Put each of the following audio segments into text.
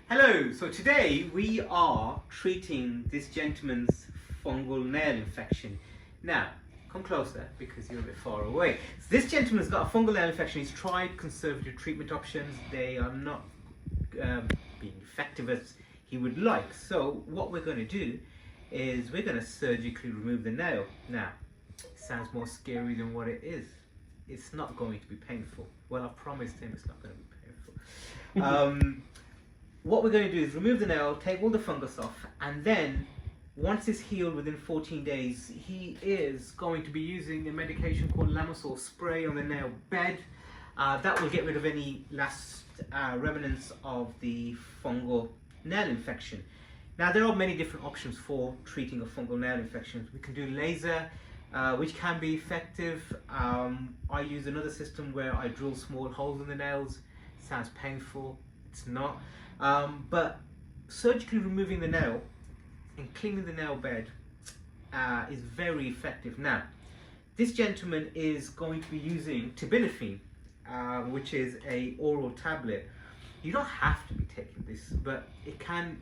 Hello, so today we are treating this gentleman's fungal nail infection. Now, come closer because you're a bit far away. So this gentleman's got a fungal nail infection. He's tried conservative treatment options. They are not being effective as he would like. So what we're going to do is we're going to surgically remove the nail. Now, it sounds more scary than what it is. It's not going to be painful. Well, I promised him it's not going to be painful. What we're going to do is remove the nail, take all the fungus off, and then once it's healed within 14 days, he is going to be using a medication called Lamisil spray on the nail bed. That will get rid of any last remnants of the fungal nail infection. Now, there are many different options for treating a fungal nail infection. We can do laser, which can be effective. I use another system where I drill small holes in the nails. It sounds painful, it's not. But surgically removing the nail and cleaning the nail bed is very effective. Now, this gentleman is going to be using terbinafine, which is a oral tablet. You don't have to be taking this, but it can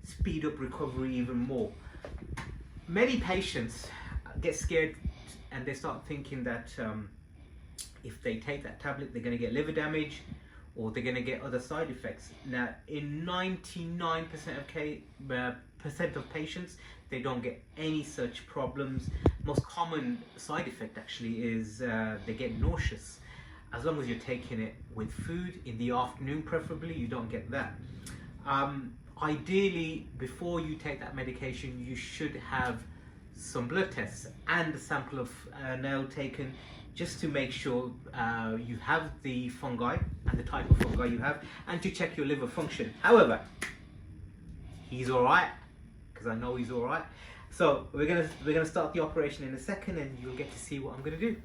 speed up recovery even more. Many patients get scared and they start thinking that if they take that tablet, they're going to get liver damage or they're going to get other side effects. Now, in 99% of patients, they don't get any such problems. Most common side effect actually is they get nauseous. As long as you're taking it with food in the afternoon, preferably, you don't get that. Ideally, before you take that medication, you should have some blood tests and a sample of nail taken, just to make sure you have the fungi and the type of fungi you have, and to check your liver function. However, he's all right, because I know he's all right. So we're gonna start the operation in a second, and you'll get to see what I'm gonna do.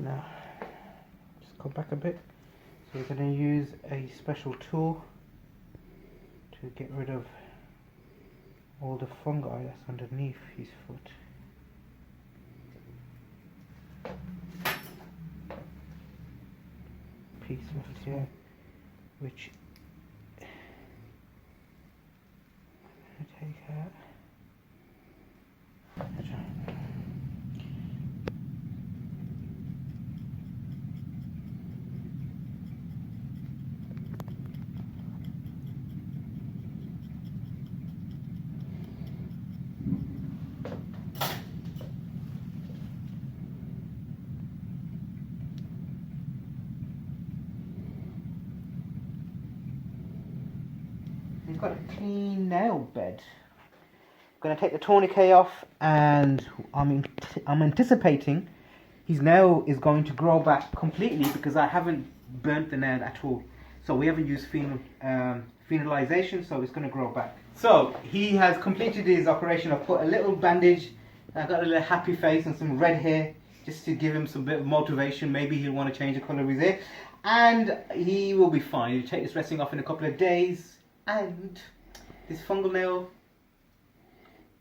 Now, just go back a bit. So we're going to use a special tool to get rid of all the fungi that's underneath his foot. Piece left here, which I'm going to take out. He's got a clean nail bed. I'm going to take the tourniquet off, and I'm anticipating his nail is going to grow back completely because I haven't burnt the nail at all. So we haven't used phenolization, so it's going to grow back. So he has completed his operation. I've put a little bandage. I've got a little happy face and some red hair just to give him some bit of motivation. Maybe he'll want to change the colour of his hair, and he will be fine. He'll take this dressing off in a couple of days, and this fungal nail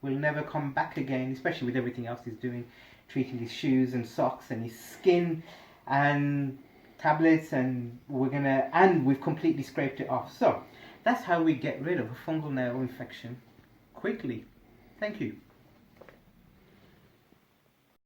will never come back again, especially with everything else he's doing, treating his shoes and socks and his skin and tablets, and we've completely scraped it off. So that's how we get rid of a fungal nail infection quickly. Thank you.